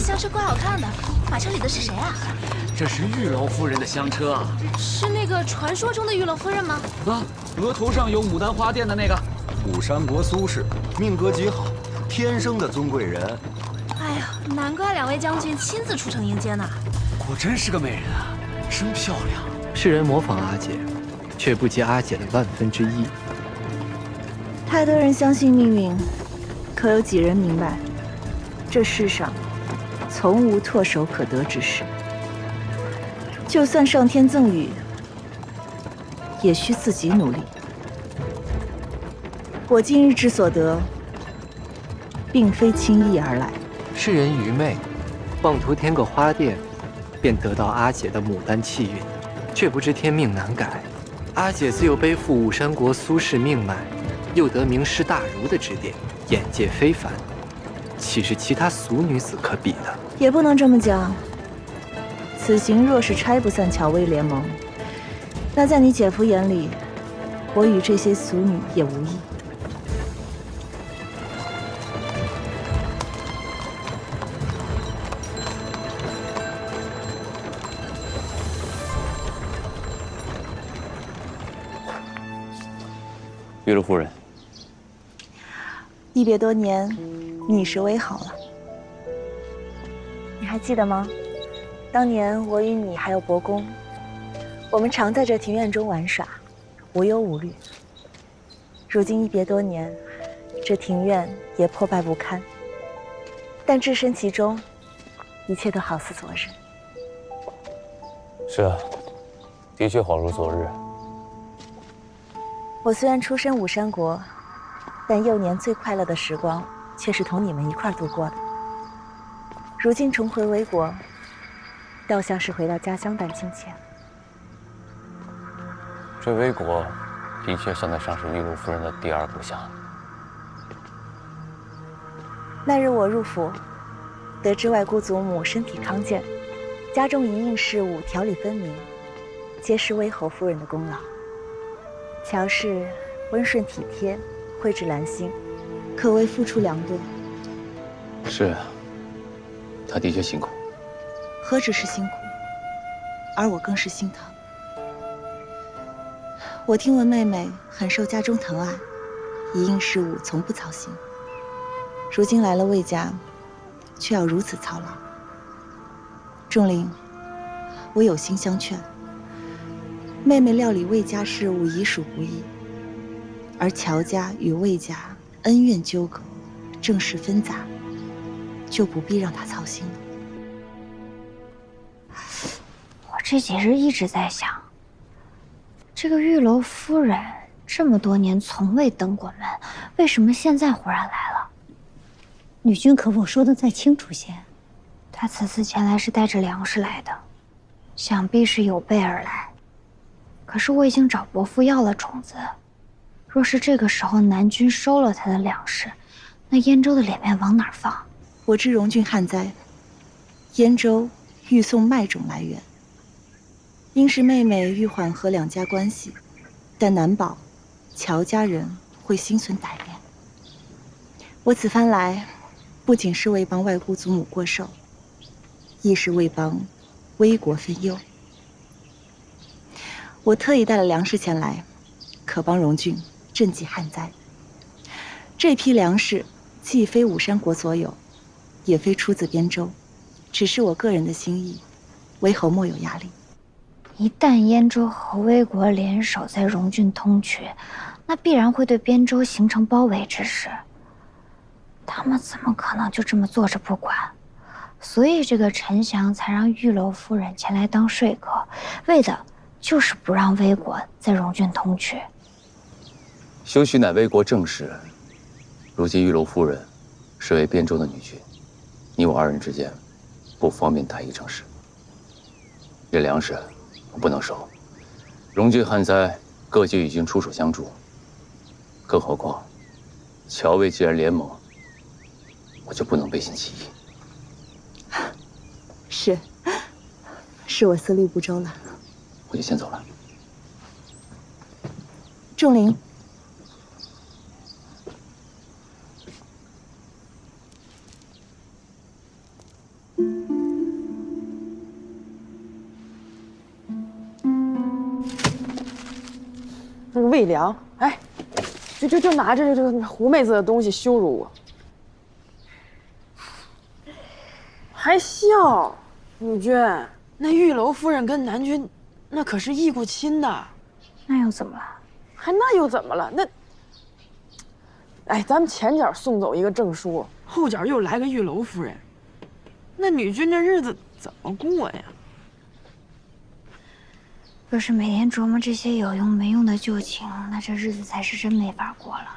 香车怪好看的，马车里的是谁啊？这是玉楼夫人的香车啊！是那个传说中的玉楼夫人吗？啊，额头上有牡丹花钿的那个。武山国苏轼，命格极好，天生的尊贵人。哎呀，难怪两位将军亲自出城迎接呢。果真是个美人啊，真漂亮。世人模仿阿姐，却不及阿姐的1/1000。太多人相信命运，可有几人明白，这世上从无唾手可得之事。就算上天赠予，也需自己努力。我今日之所得，并非轻易而来。世人愚昧，妄图添个花钿，便得到阿姐的牡丹气运，却不知天命难改。阿姐自幼背负武山国苏氏命脉，又得名师大儒的指点，眼界非凡，岂是其他俗女子可比的？也不能这么讲。此行若是拆不散乔薇联盟，那在你姐夫眼里，我与这些俗女也无异。玉楼夫人，一别多年，你时为好了。你还记得吗？当年我与你还有伯公，我们常在这庭院中玩耍，无忧无虑。如今一别多年，这庭院也破败不堪，但置身其中，一切都好似昨日。是啊，的确恍如昨日。我虽然出身武山国，但幼年最快乐的时光却是同你们一块度过的。如今重回魏国，倒像是回到家乡般亲切。这魏国的确算得上是玉楼夫人的第二故乡。那日我入府，得知外姑祖母身体康健，家中一应事务条理分明，皆是魏侯夫人的功劳。乔氏温顺体贴，蕙质兰心，可谓付出良多。是啊，她的确辛苦。何止是辛苦，而我更是心疼。我听闻妹妹很受家中疼爱，一应事务从不操心。如今来了魏家，却要如此操劳。仲林，我有心相劝。妹妹料理魏家事务已属不易，而乔家与魏家恩怨纠葛，政事纷杂，就不必让她操心了。我这几日一直在想，这个玉楼夫人这么多年从未登过门，为什么现在忽然来了？女君可否说得再清楚些？她此次前来是带着粮食来的，想必是有备而来。可是我已经找伯父要了种子，若是这个时候南军收了他的粮食，那燕州的脸面往哪儿放？我知荣郡旱灾，燕州欲送麦种来援，应是妹妹欲缓和两家关系，但难保乔家人会心存歹念。我此番来，不仅是为帮外姑祖母过寿，亦是为帮危国分忧。我特意带了粮食前来，可帮荣郡赈济旱灾。这批粮食既非武山国所有，也非出自边州，只是我个人的心意，为侯莫有压力。一旦燕州和魏国联手在荣郡通衢，那必然会对边州形成包围之势。他们怎么可能就这么坐着不管？所以这个陈翔才让玉楼夫人前来当说客，为的就是不让魏国在荣郡通衢。修许乃魏国正室，如今玉楼夫人是为边州的女婿，你我二人之间不方便谈议政事。这粮食我不能收，荣郡旱灾，各郡已经出手相助。更何况，乔魏既然联盟，我就不能背信弃义。是我思虑不周了。我就先走了。仲林，魏良，哎，就拿着这个胡妹子的东西羞辱我，还笑？女君，那玉楼夫人跟南君，那可是义故亲的。那又怎么了？那又怎么了？那，哎，咱们前脚送走一个证书，后脚又来个玉楼夫人，那女君这日子怎么过呀？若是每天琢磨这些有用没用的旧情，那这日子才是真没法过了。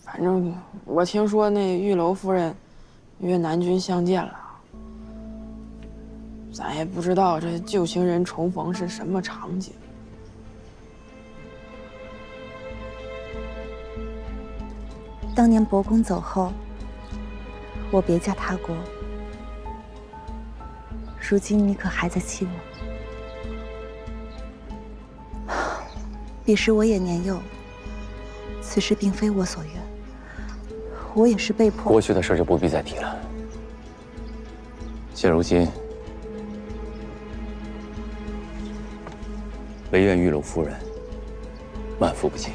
反正我听说那玉楼夫人约南君相见了，咱也不知道这旧情人重逢是什么场景。当年伯公走后，我别嫁他国。如今你可还在气我？彼时我也年幼，此事并非我所愿，我也是被迫。过去的事就不必再提了。现如今，唯愿玉楼夫人万福不尽。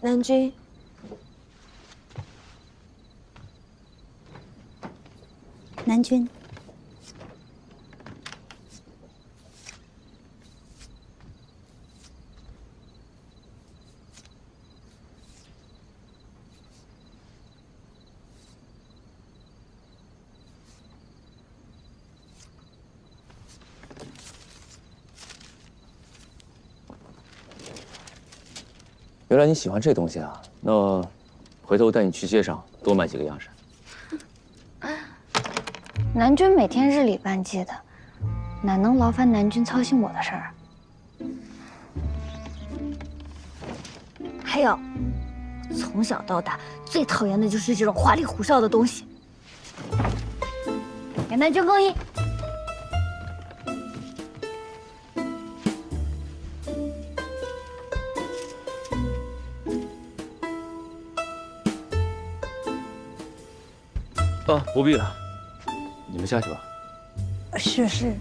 南君，南君，原来你喜欢这东西啊？那回头带你去街上多买几个样式。南君每天日理万机的，哪能劳烦南君操心我的事儿？还有，从小到大最讨厌的就是这种花里胡哨的东西。给南君更衣。啊，不必了，你们下去吧。是。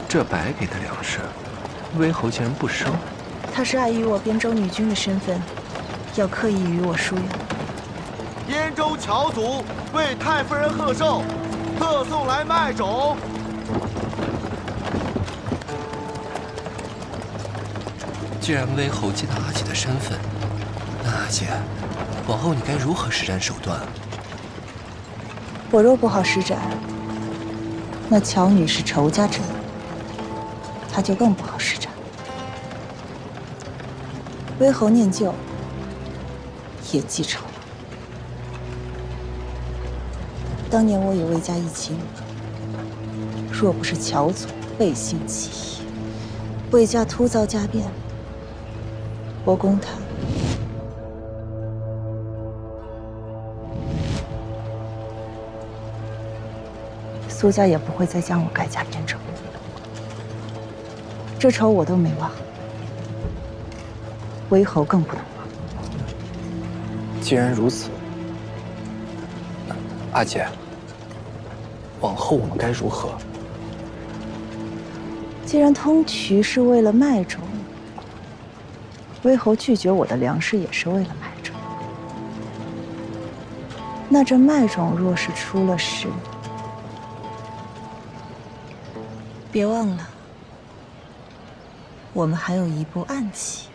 这白给的粮食，魏侯竟然不收。他是碍于我边州女君的身份，要刻意与我疏远。边州乔祖为太夫人贺寿，特送来麦种。既然魏侯记得阿姐的身份，那阿姐，往后你该如何施展手段？我若不好施展，那乔女是仇家之女，她就更不好施展。魏侯念旧，也记仇。当年我与魏家一亲，若不是乔祖背信弃义，魏家突遭家变，伯公他苏家也不会再将我改嫁边州。这仇我都没忘，魏侯更不能忘。既然如此，阿姐，往后我们该如何？既然通衢是为了麦种，魏侯拒绝我的粮食也是为了麦种。那这麦种若是出了事，别忘了，我们还有一步暗棋。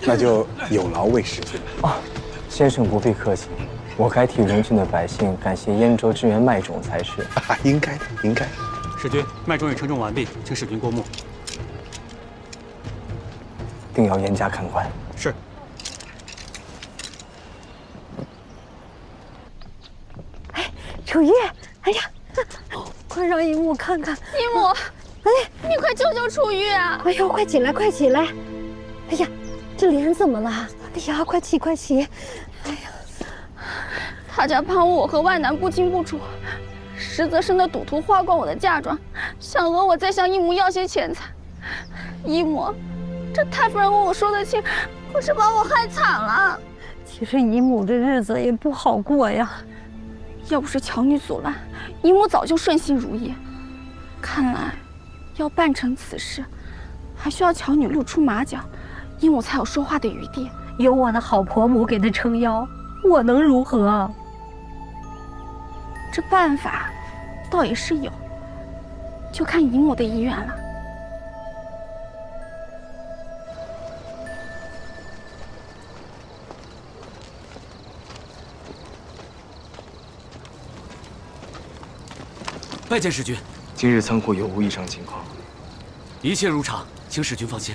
那就有劳魏使君了。啊，先生不必客气，我该替荣郡的百姓感谢燕州支援麦种才是。应该的，应该。使君，麦种已称重完毕，请使君过目。定要严加看管。是。哎，楚玉，哎呀，快让姨母看看。姨母，哎，你快救救楚玉啊！哎呦，快起来，快起来！哎呀，这脸怎么了？哎呀，快起，快起！哎呀，他家攀我和外男不清不楚，实则是那赌徒花光我的嫁妆，想讹我再向姨母要些钱财。姨母，这太夫人问我说得清，可是把我害惨了。其实姨母这日子也不好过呀。要不是乔女阻拦，姨母早就顺心如意。看来，要办成此事，还需要乔女露出马脚，姨母才有说话的余地。有我那好婆母给她撑腰，我能如何？这办法倒也是有，就看姨母的意愿了。拜见使君。今日仓库有无异常情况？一切如常，请使君放心。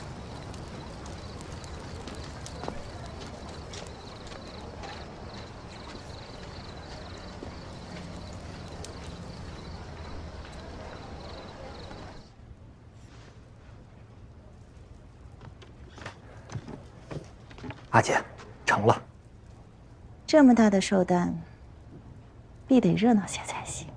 阿姐，成了。这么大的寿诞，必得热闹些才行。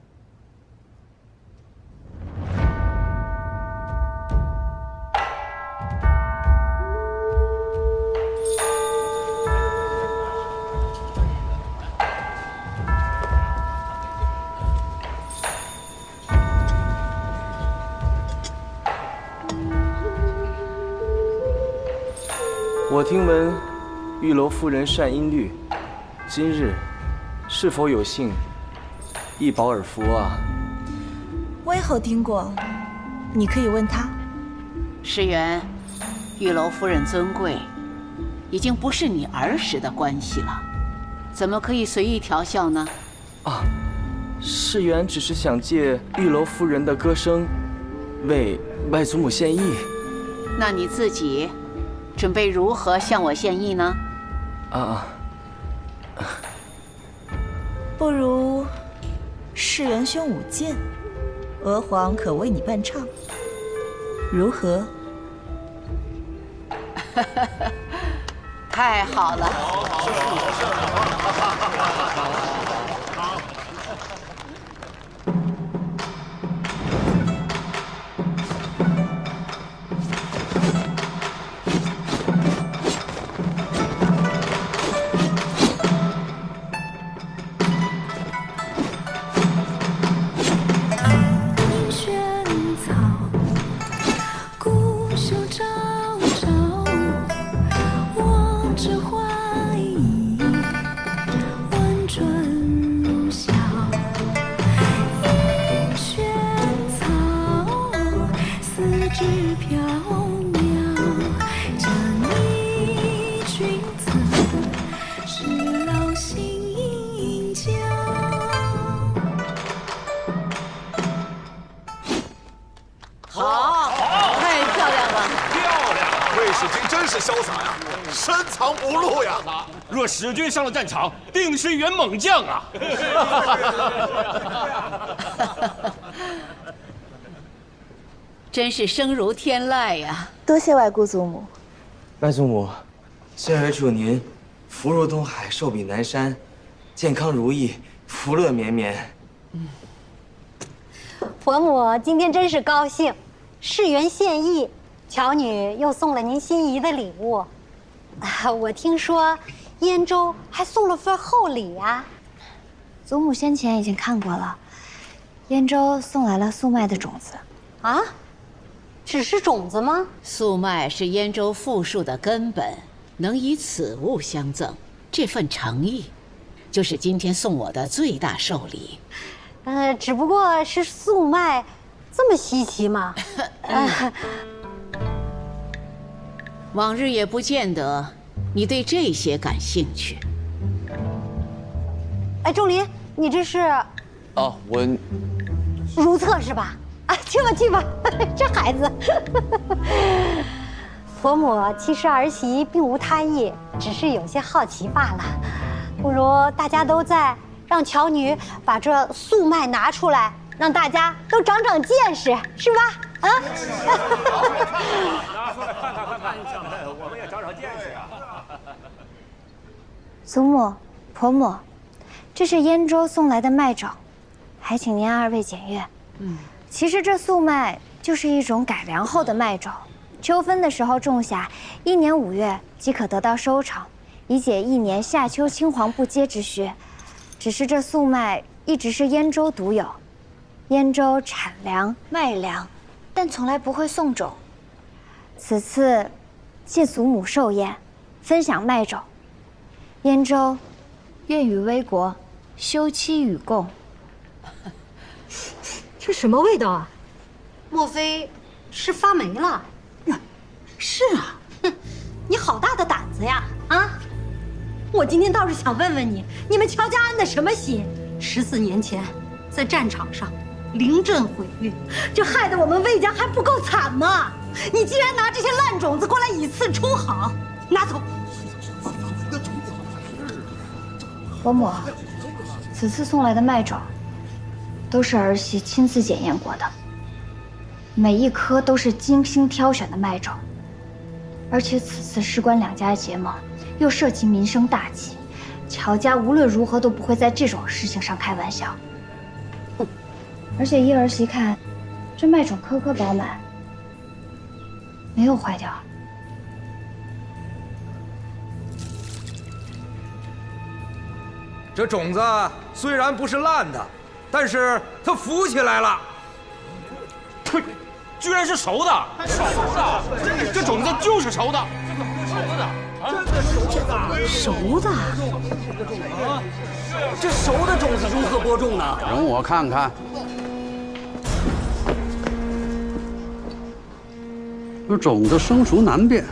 我听闻玉楼夫人善音律，今日是否有幸一饱耳福啊？微后听过，你可以问他。石原，玉楼夫人尊贵，已经不是你儿时的关系了，怎么可以随意调笑呢？啊，世元只是想借玉楼夫人的歌声，为外祖母献艺。那你自己准备如何向我献艺呢？不如世元兄舞剑，娥皇可为你伴唱，如何？太好了！若使君上了战场，定是一员猛将啊！真是声如天籁呀！多谢外姑祖母。外祖母，仙儿祝您福如东海，寿比南山，健康如意，福乐绵绵。婆母今天真是高兴，世元献艺，乔女又送了您心仪的礼物。我听说燕州还送了份厚礼呀。祖母先前已经看过了，燕州送来了粟麦的种子。啊？只是种子吗？粟麦是燕州富庶的根本，能以此物相赠，这份诚意，就是今天送我的最大寿礼。只不过是粟麦，这么稀奇吗？往日也不见得你对这些感兴趣。哎，仲林，你这是？哦，我如厕是吧？啊，去吧去吧，这孩子。婆母其实儿媳并无他意，只是有些好奇罢了。不如大家都在，让乔女把这素脉拿出来，让大家都长长见识，是吧？啊！拿出来看看，我们也长长见识啊！祖母、婆母，这是燕州送来的麦种，还请您二位检阅。其实这素麦就是一种改良后的麦种，秋分的时候种下，1年5月即可得到收成，以解1年夏秋青黄不接之需。只是这素麦一直是燕州独有，燕州产粮麦粮，但从来不会送种。此次借祖母寿宴，分享麦种，燕州愿与危国休戚与共。这什么味道啊？莫非是发霉了？是啊，哼，你好大的胆子呀！啊，我今天倒是想问问你，你们乔家安的什么心？14年前，在战场上临阵毁狱，这害得我们魏家还不够惨吗？你既然拿这些烂种子过来以次充好，拿走。伯母，此次送来的麦种，都是儿媳亲自检验过的，每一颗都是精心挑选的麦种。而且此次事关2家结盟，又涉及民生大计，乔家无论如何都不会在这种事情上开玩笑。而且依儿媳看，这麦种颗颗饱满，没有坏掉。这种子虽然不是烂的，但是它浮起来了。呸！居然是熟的！这种子就是熟的，熟的。这熟的种子如何播种呢？容我看看。这种子生熟难辨，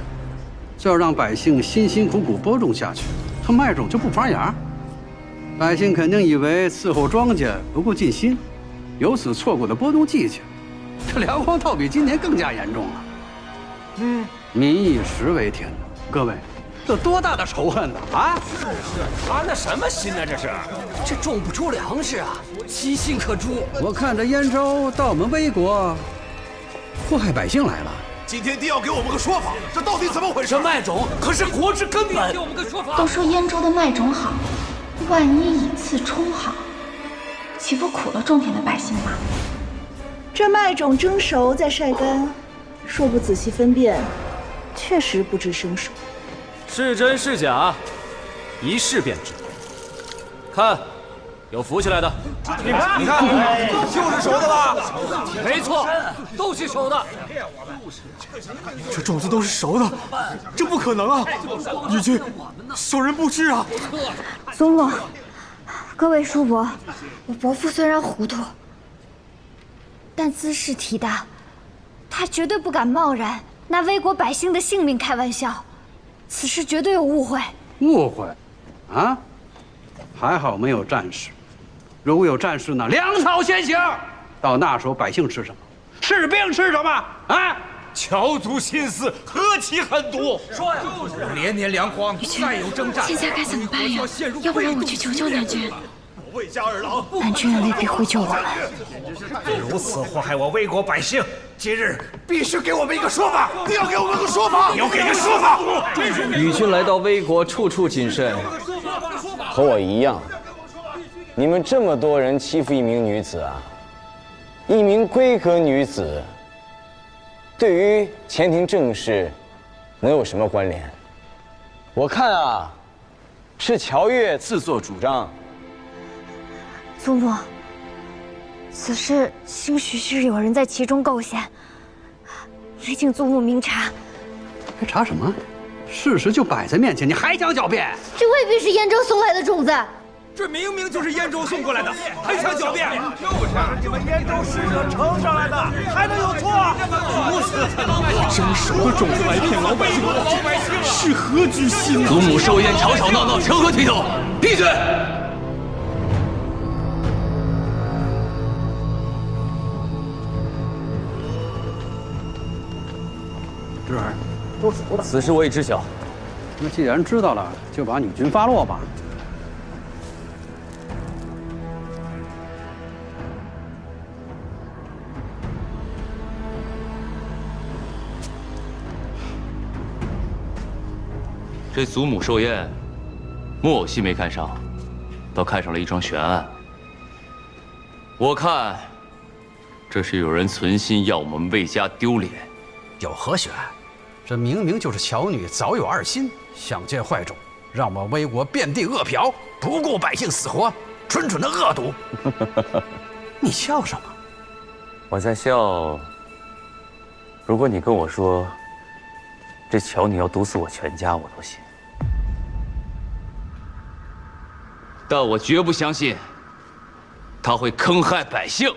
就要让百姓辛辛苦苦播种下去，它麦种就不发芽。百姓肯定以为伺候庄稼不够尽心，由此错过了播种季节。这粮荒倒比今年更加严重了。民以食为天，各位，这多大的仇恨呢？啊！是他那什么心呢？这种不出粮食啊，其心可诛。我看这燕州到我们魏国，祸害百姓来了。今天定要给我们个说法，这到底怎么回事？这麦种可是国之根本。给我们个说法。都说燕州的麦种好，万一以次充好，岂不苦了种田的百姓吗？这麦种蒸熟再晒干，若不仔细分辨，确实不知生熟。是真是假，一试便知。看，有浮起来的。你看，就是熟的吧？没错，都是熟的。这种子都是熟的，这不可能啊！义军，小人不知啊。祖母，各位叔伯，我伯父虽然糊涂，但姿势体大，他绝对不敢贸然拿魏国百姓的性命开玩笑，此事绝对有误会。误会？啊？还好没有战事，如果有战事呢，粮草先行。到那时候百姓吃什么？士兵吃什么？啊！乔族心思何其狠毒！说呀，连年粮荒，再有征战，现在该怎么办呀？要不然我们去求救南军。魏家二郎，南军也未必会救我们。如此祸害我魏国百姓，今日必须给我们一个说法！你要给我们个说法！你要给个说法！与君来到魏国，处处谨慎，和我一样。你们这么多人欺负一名女子啊，一名闺阁女子，对于前庭政事能有什么关联？我看啊，是乔越自作主张。祖母，此事兴许是有人在其中构陷，还请祖母明察。还查什么？事实就摆在面前，你还想狡辩？这未必是燕州送来的种子。这明明就是燕州送过来的，还想狡辩？就是你们燕州使者呈上来的，还能有错？如此，蒸熟的种子来骗老百姓，是何居心？祖母寿宴吵吵闹闹，成何体统？闭嘴！侄儿，都熟的。此事我已知晓。那既然知道了，就把女军发落吧。这祖母寿宴，木偶戏没看上，倒看上了一桩悬案。我看，这是有人存心要我们魏家丢脸。有何悬案？这明明就是巧女早有二心，想借坏种，让我们魏国遍地饿殍，不顾百姓死活，蠢蠢的恶毒。你笑什么？我在笑。如果你跟我说，这巧女要毒死我全家，我都信。但我绝不相信，她会坑害百姓。